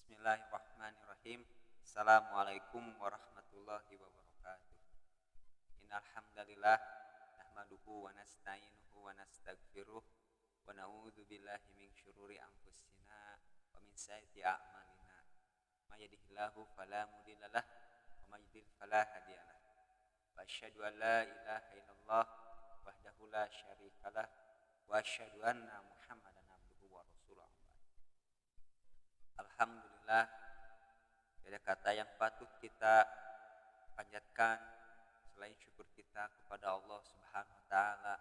Bismillahirrahmanirrahim. Assalamualaikum warahmatullahi wabarakatuh. Innal hamdalillah nahmaduhu wa nasta'inuhu wa nastaghfiruh wa na'udzu billahi min syururi anfusina wa min sayyiati a'malina. May yahdihillahu fala mudhillalah wa may yudhlil fala hadiyalah. Wa asyhadu an la ilaha illallah wahdahu la syarikalah wa asyhadu anna Muhammadan abduhu wa rasuluh. Alhamdulillah, ada kata yang patut kita panjatkan selain syukur kita kepada Allah Subhanahu wa taala,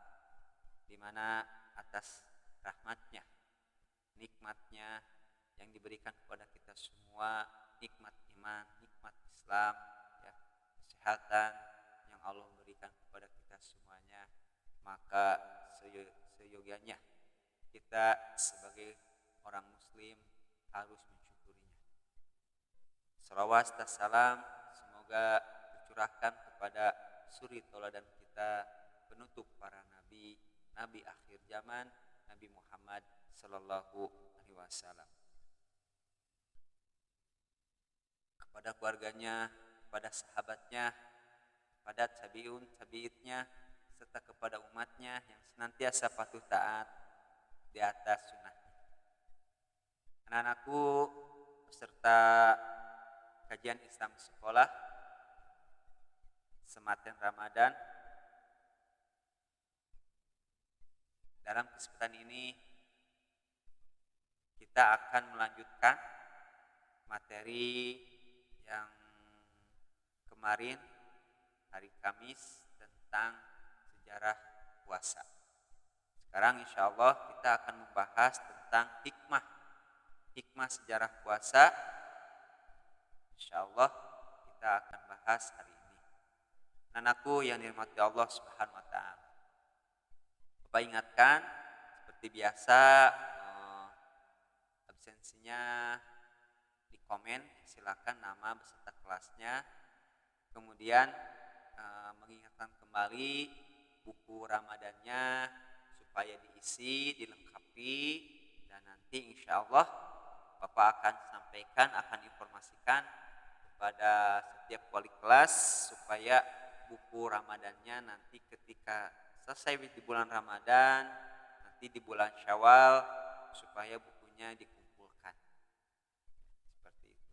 di mana atas rahmatnya, nikmatnya yang diberikan kepada kita semua, nikmat iman, nikmat Islam, ya, kesehatan yang Allah berikan kepada kita semuanya, maka seyogianya kita sebagai orang muslim harus mensyukurinya. Salawat dan salam semoga tercurahkan kepada suri tauladan kita, penutup para nabi, nabi akhir zaman, Nabi Muhammad sallallahu alaihi wasallam. Kepada keluarganya, kepada sahabatnya, kepada tabi'itnya, serta kepada umatnya yang senantiasa patuh taat di atas sunnah. Anak-anakku peserta kajian Islam sekolah Sematen Ramadan, dalam kesempatan ini kita akan melanjutkan materi yang kemarin hari Kamis tentang sejarah puasa. Sekarang insya Allah kita akan membahas tentang hikmah sejarah puasa. Insya Allah kita akan bahas hari ini. Anakku yang dirahmati Allah Subhanahu wa taala, Bapak ingatkan seperti biasa, absensinya di komen, silakan nama beserta kelasnya. Kemudian mengingatkan kembali buku Ramadannya supaya diisi, dilengkapi, dan nanti insya Allah Bapak akan sampaikan, akan informasikan kepada setiap wali kelas supaya buku Ramadannya nanti ketika selesai di bulan Ramadan, nanti di bulan Syawal, supaya bukunya dikumpulkan. Seperti itu.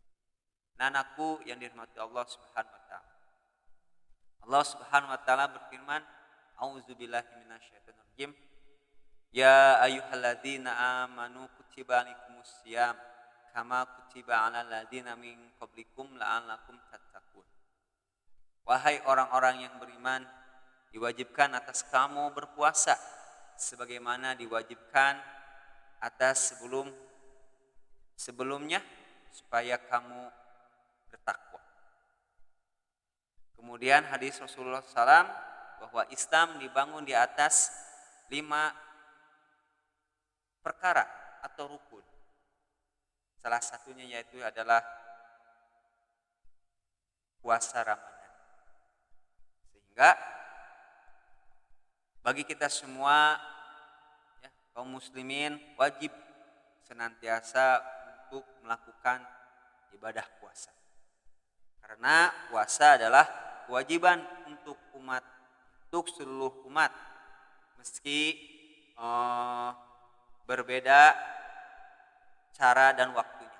Nah, anakku yang dirahmati Allah Subhanahu wa taala. Allah Subhanahu wa taala berfirman, A'udzubillahi minasyaitonirrajim. Ya ayyuhalladzina amanu kutiba alaikumussyam kama kutiba 'alal ladzina min qablikum la'allakum tattaqun. Wahai orang-orang yang beriman, diwajibkan atas kamu berpuasa sebagaimana diwajibkan atas sebelumnya supaya kamu bertakwa. Kemudian hadis Rasulullah SAW bahwa Islam dibangun di atas 5 perkara atau rukun. Salah satunya yaitu adalah puasa Ramadan. Sehingga bagi kita semua, ya, kaum muslimin wajib senantiasa untuk melakukan ibadah puasa. Karena puasa adalah kewajiban untuk umat, untuk seluruh umat. Meski berbeda cara dan waktunya.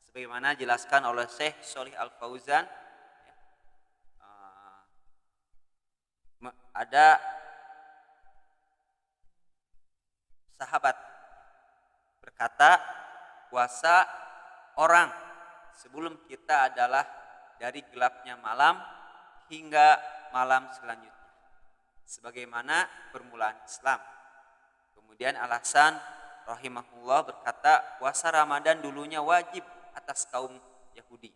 Sebagaimana dijelaskan oleh Syekh Shalih Al Fauzan, ada sahabat berkata, puasa orang sebelum kita adalah dari gelapnya malam hingga malam selanjutnya, sebagaimana permulaan Islam. Kemudian alasan rahimahullah berkata, puasa Ramadan dulunya wajib atas kaum Yahudi.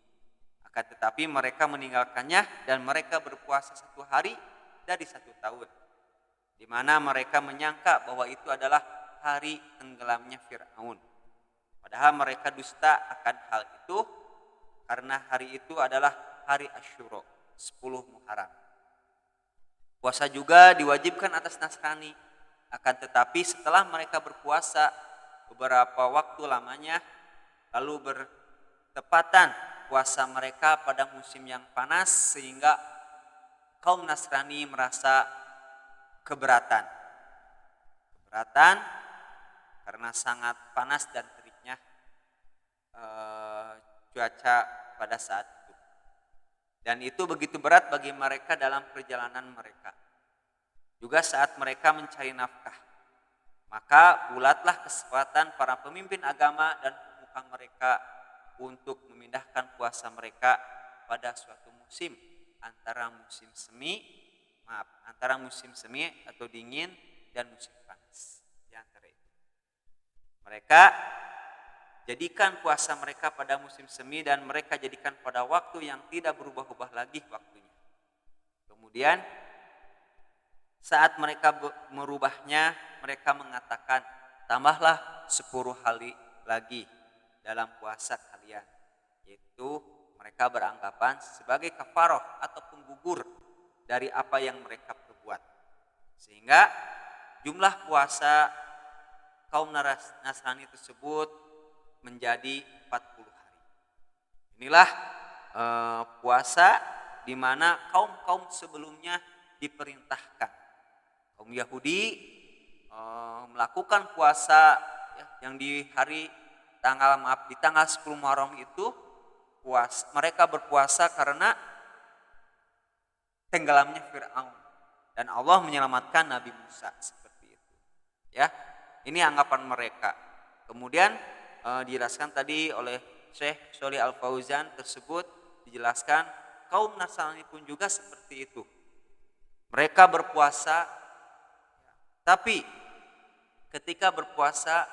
Akan tetapi mereka meninggalkannya dan mereka berpuasa 1 hari dari 1 tahun. Di mana mereka menyangka bahwa itu adalah hari tenggelamnya Fir'aun. Padahal mereka dusta akan hal itu karena hari itu adalah hari Asyura, 10 Muharram. Puasa juga diwajibkan atas Nasrani. Akan tetapi setelah mereka berpuasa beberapa waktu lamanya, lalu bertepatan puasa mereka pada musim yang panas sehingga kaum Nasrani merasa keberatan. Keberatan karena sangat panas dan teriknya cuaca pada saat itu. Dan itu begitu berat bagi mereka dalam perjalanan mereka. Juga saat mereka mencari nafkah. Maka bulatlah kesempatan para pemimpin agama dan pemuka mereka untuk memindahkan puasa mereka pada suatu musim antara musim semi atau dingin dan musim panas. Di antara itu. Mereka jadikan puasa mereka pada musim semi dan mereka jadikan pada waktu yang tidak berubah-ubah lagi waktunya. Kemudian saat mereka merubahnya, mereka mengatakan, tambahlah 10 hari lagi dalam puasa kalian. Yaitu mereka beranggapan sebagai kafaroh atau penggugur dari apa yang mereka perbuat. Sehingga jumlah puasa kaum Nasrani tersebut menjadi 40 hari. Inilah puasa di mana kaum-kaum sebelumnya diperintahkan. Kaum Yahudi melakukan puasa yang di tanggal 10 Muharram itu mereka berpuasa karena tenggelamnya Fir'aun dan Allah menyelamatkan Nabi Musa seperti itu. Ya, ini anggapan mereka. Kemudian dijelaskan tadi oleh Syekh Sholih Al Fauzan tersebut dijelaskan kaum Nasrani pun juga seperti itu. Mereka berpuasa tapi ketika berpuasa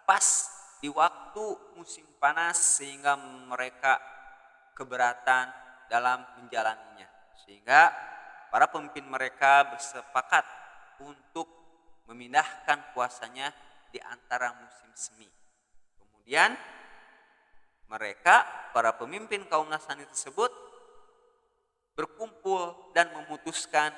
pas di waktu musim panas sehingga mereka keberatan dalam menjalaninya. Sehingga para pemimpin mereka bersepakat untuk memindahkan puasanya di antara musim semi. Kemudian mereka, para pemimpin kaum Nasrani tersebut berkumpul dan memutuskan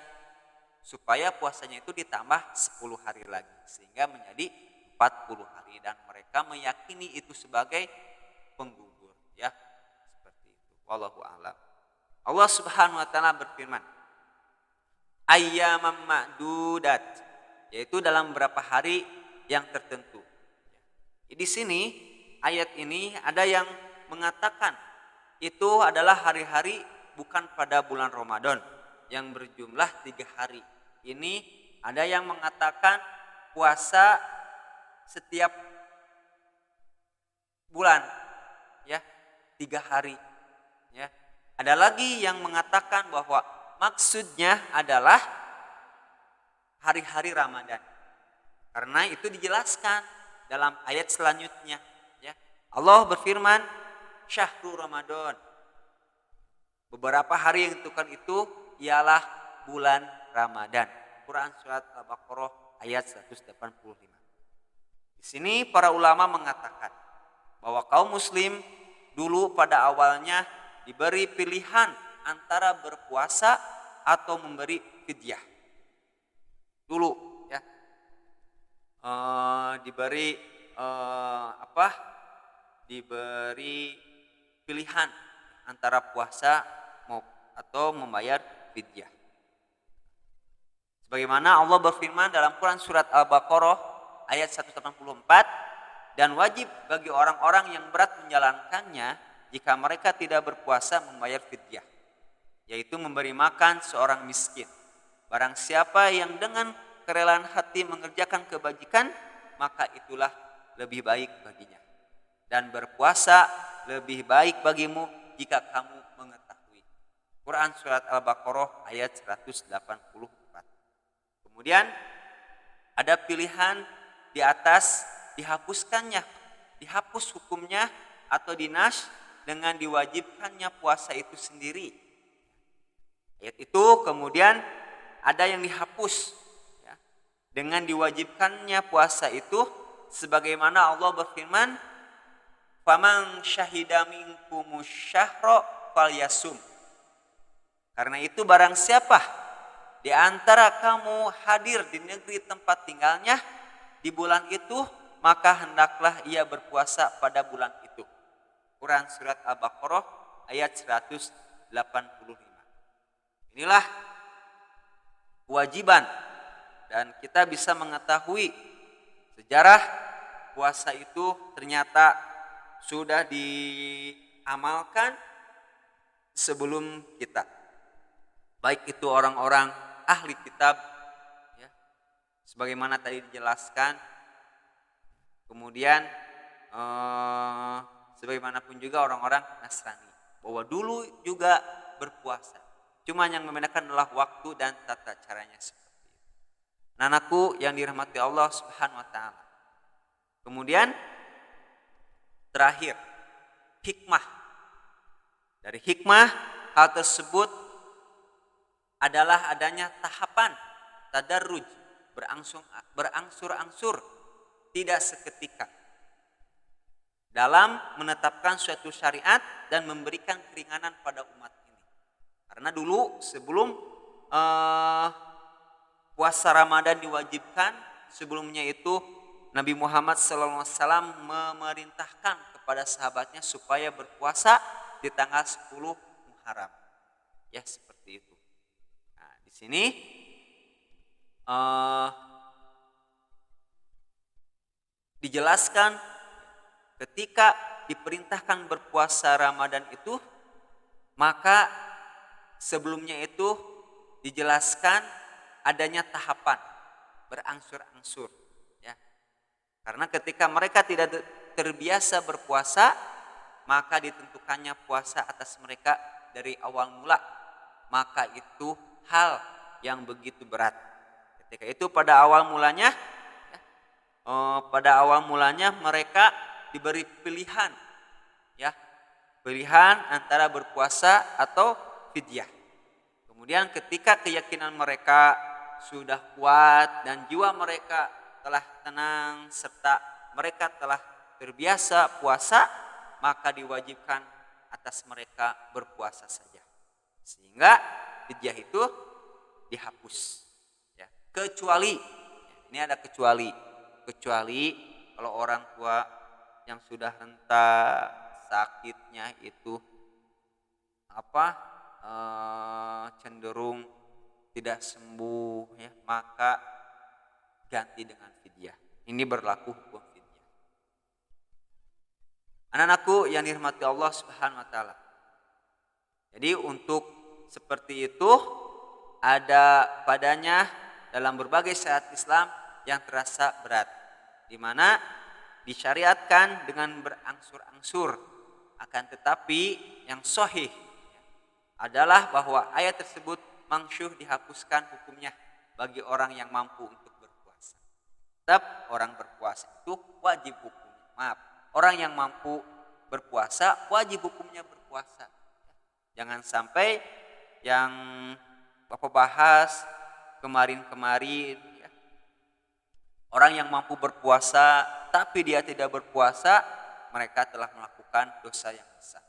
supaya puasanya itu ditambah 10 hari lagi sehingga menjadi 40 hari dan mereka meyakini itu sebagai penggugur, ya. Seperti itu. Wallahu a'lam. Allah Subhanahu wa taala berfirman, ayyamam ma'dudat, yaitu dalam beberapa hari yang tertentu. Di sini ayat ini ada yang mengatakan itu adalah hari-hari bukan pada bulan Ramadan yang berjumlah 3 hari. Ini ada yang mengatakan puasa setiap bulan, ya, 3 hari, ya. Ada lagi yang mengatakan bahwa maksudnya adalah hari-hari Ramadan, karena itu dijelaskan dalam ayat selanjutnya, ya. Allah berfirman, syahrul Ramadan. Beberapa hari yang ditentukan itu ialah bulan Ramadan. Quran surat Al-Baqarah ayat 185. Di sini para ulama mengatakan bahwa kaum muslim dulu pada awalnya diberi pilihan antara berpuasa atau memberi fidyah. Dulu, ya. Diberi pilihan antara puasa atau membayar fidyah. Sebagaimana Allah berfirman dalam Quran surat Al-Baqarah ayat 184, dan wajib bagi orang-orang yang berat menjalankannya jika mereka tidak berpuasa membayar fidyah, yaitu memberi makan seorang miskin. Barang siapa yang dengan kerelaan hati mengerjakan kebajikan, maka itulah lebih baik baginya. Dan berpuasa lebih baik bagimu jika kamu mengetahui. Quran surat Al-Baqarah ayat 184. Kemudian ada pilihan di atas dihapus hukumnya atau dinas dengan diwajibkannya puasa itu sendiri. Ayat itu kemudian ada yang dihapus, ya, dengan diwajibkannya puasa itu sebagaimana Allah berfirman, faman syahida minkumus syahra falyasum. Karena itu barang siapa di antara kamu hadir di negeri tempat tinggalnya di bulan itu, maka hendaklah ia berpuasa pada bulan itu. Quran surat Al-Baqarah ayat 185. Inilah kewajiban, dan kita bisa mengetahui sejarah puasa itu ternyata sudah diamalkan sebelum kita. Baik itu orang-orang ahli kitab, ya, sebagaimana tadi dijelaskan. Kemudian sebagaimanapun juga orang-orang Nasrani, bahwa dulu juga berpuasa. Cuma yang membedakan adalah waktu dan tata caranya seperti itu. Anakku yang dirahmati Allah Subhanahu wa taala. Kemudian terakhir, hikmah. Dari hikmah hal tersebut adalah adanya tahapan tadarruj, berangsur-angsur, tidak seketika, dalam menetapkan suatu syariat dan memberikan keringanan pada umat ini. Karena dulu sebelum puasa Ramadan diwajibkan, sebelumnya itu Nabi Muhammad SAW memerintahkan kepada sahabatnya supaya berpuasa di tanggal 10 Muharram. Ya, seperti itu. Nah, di sini dijelaskan ketika diperintahkan berpuasa Ramadan itu, maka sebelumnya itu dijelaskan adanya tahapan berangsur-angsur, ya. Karena ketika mereka tidak terbiasa berpuasa, maka ditentukannya puasa atas mereka dari awal mula, maka itu hal yang begitu berat. Ketika itu pada awal mulanya, mereka diberi pilihan, ya, pilihan antara berpuasa atau fidyah. Kemudian ketika keyakinan mereka sudah kuat dan jiwa mereka telah tenang serta mereka telah terbiasa puasa, maka diwajibkan atas mereka berpuasa saja, sehingga fidyah itu dihapus, ya. Kecuali, ini ada kecuali kalau orang tua yang sudah renta sakitnya itu cenderung tidak sembuh, ya, maka ganti dengan fidyah. Ini berlaku hukum fidyah. Anak-anakku yang dirahmati Allah Subhanahu wa taala. Jadi untuk seperti itu ada padanya dalam berbagai syariat Islam yang terasa berat, di mana disyariatkan dengan berangsur-angsur. Akan tetapi yang sahih adalah bahwa ayat tersebut mangsyuh dihapuskan hukumnya bagi orang yang mampu untuk berpuasa. Tetap orang berpuasa itu wajib hukumnya. Orang yang mampu berpuasa wajib hukumnya berpuasa. Jangan sampai yang Bapak bahas kemarin-kemarin, ya, orang yang mampu berpuasa tapi dia tidak berpuasa, mereka telah melakukan dosa yang besar.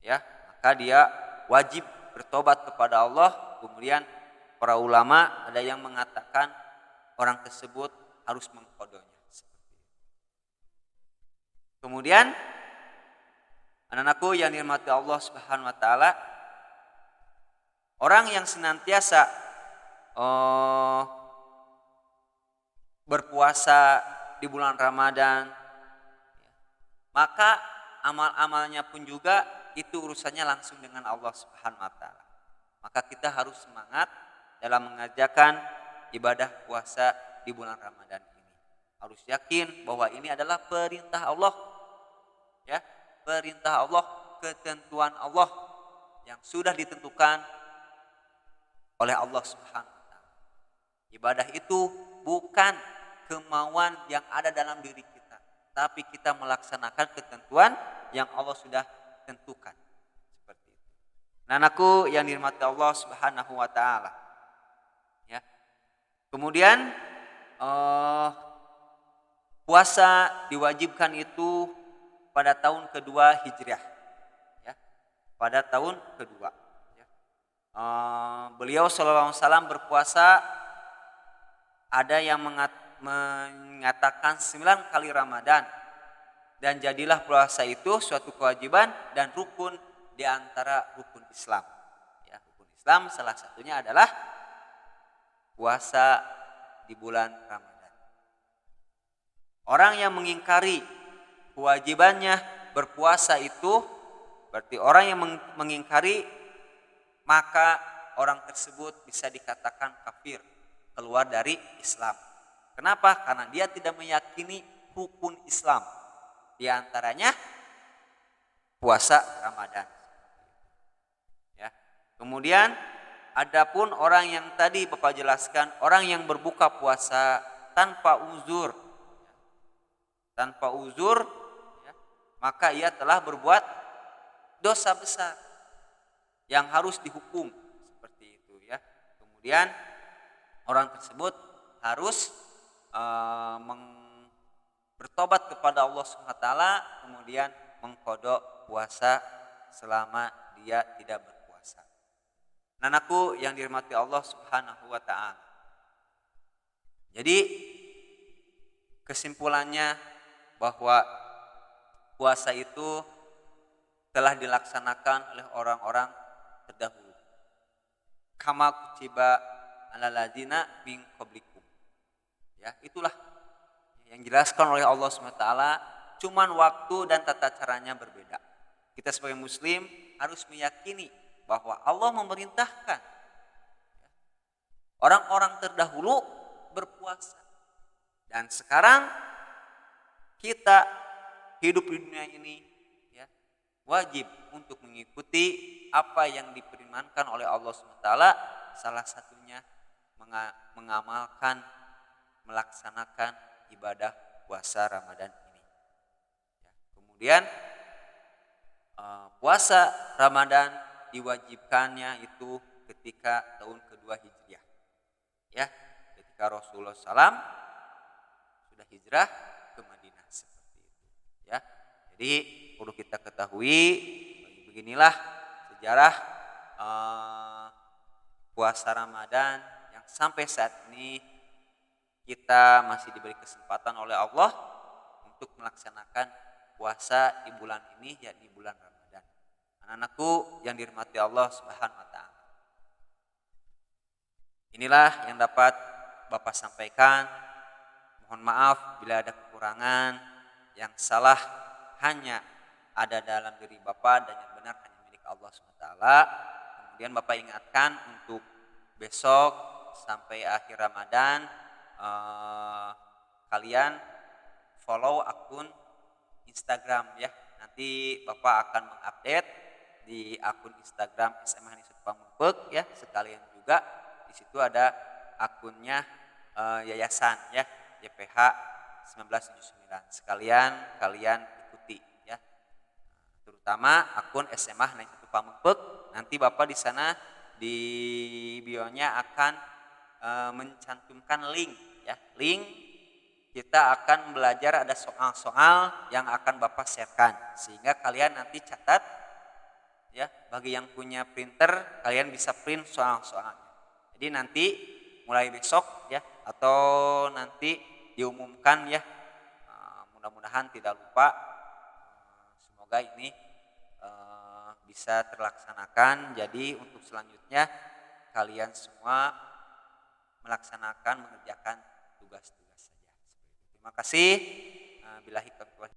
Ya, maka dia wajib bertobat kepada Allah. Kemudian para ulama ada yang mengatakan orang tersebut harus mengqadanya. Kemudian anak-anakku yang dirahmati Allah Subhanahu wa taala, orang yang senantiasa berpuasa di bulan Ramadan, maka amal-amalnya pun juga itu urusannya langsung dengan Allah Subhanahu wa taala. Maka kita harus semangat dalam mengerjakan ibadah puasa di bulan Ramadan ini. Harus yakin bahwa ini adalah perintah Allah, ya, perintah Allah, ketentuan Allah yang sudah ditentukan oleh Allah Subhanahu wa taala. Ibadah itu bukan kemauan yang ada dalam diri kita, tapi kita melaksanakan ketentuan yang Allah sudah tentukan. Seperti itu. Nah, anakku yang dirahmati Allah Subhanahu wa taala. Ya. Kemudian puasa diwajibkan itu pada tahun kedua Hijriah. Ya. Pada tahun kedua. Ya. Beliau sallallahu alaihi wasallam berpuasa, ada yang mengatakan 9 kali Ramadan. dan jadilah puasa itu suatu kewajiban dan rukun di antara rukun Islam. Ya, rukun Islam salah satunya adalah puasa di bulan Ramadan. Orang yang mengingkari kewajibannya berpuasa itu berarti orang yang mengingkari, maka orang tersebut bisa dikatakan kafir, keluar dari Islam. Kenapa? Karena dia tidak meyakini rukun Islam. Di antaranya puasa Ramadan. Ya. Kemudian adapun orang yang tadi Bapak jelaskan, orang yang berbuka puasa tanpa uzur, ya, maka ia telah berbuat dosa besar yang harus dihukum seperti itu ya. Kemudian orang tersebut harus bertobat kepada Allah SWT, kemudian mengqadha puasa selama dia tidak berpuasa. Anakku yang dirahmati Allah Subhanahu wa taala. Jadi kesimpulannya bahwa puasa itu telah dilaksanakan oleh orang-orang terdahulu. Kama kutiba alal ladzina min qablikum. Ya, itulah yang dijelaskan oleh Allah SWT, cuman waktu dan tata caranya berbeda. Kita sebagai muslim harus meyakini bahwa Allah memerintahkan orang-orang terdahulu berpuasa. Dan sekarang kita hidup di dunia ini ya, wajib untuk mengikuti apa yang difirmankan oleh Allah SWT, salah satunya mengamalkan, melaksanakan ibadah puasa Ramadan ini. Ya, kemudian puasa Ramadan diwajibkannya itu ketika tahun kedua Hijriah. Ya, ketika Rasulullah SAW sudah hijrah ke Madinah seperti itu. Ya, jadi perlu kita ketahui beginilah sejarah puasa Ramadan yang sampai saat ini kita masih diberi kesempatan oleh Allah untuk melaksanakan puasa di bulan ini, yakni bulan Ramadan. Anak-anakku yang dirahmati Allah Subhanahu wa taala. Inilah yang dapat Bapak sampaikan. Mohon maaf bila ada kekurangan, yang salah hanya ada dalam diri Bapak dan yang benar hanya milik Allah SWT. Kemudian Bapak ingatkan untuk besok sampai akhir Ramadan kalian follow akun Instagram ya. Nanti Bapak akan mengupdate di akun Instagram SMA Hanisut Pamengpeuk ya. Sekalian juga di situ ada akunnya yayasan ya, YPH 1979. Sekalian kalian ikuti ya. Terutama akun SMA Hanisut Pamengpeuk. Nanti Bapak di sana di bio-nya akan mencantumkan link ya. Link kita akan belajar, ada soal-soal yang akan Bapak sharekan sehingga kalian nanti catat ya. Bagi yang punya printer kalian bisa print soal-soalnya. Jadi nanti mulai besok ya atau nanti diumumkan ya. Mudah-mudahan tidak lupa. Semoga ini bisa terlaksanakan. Jadi untuk selanjutnya kalian semua melaksanakan, mengerjakan tugas-tugas saja. Terima kasih. Billahi taufiq.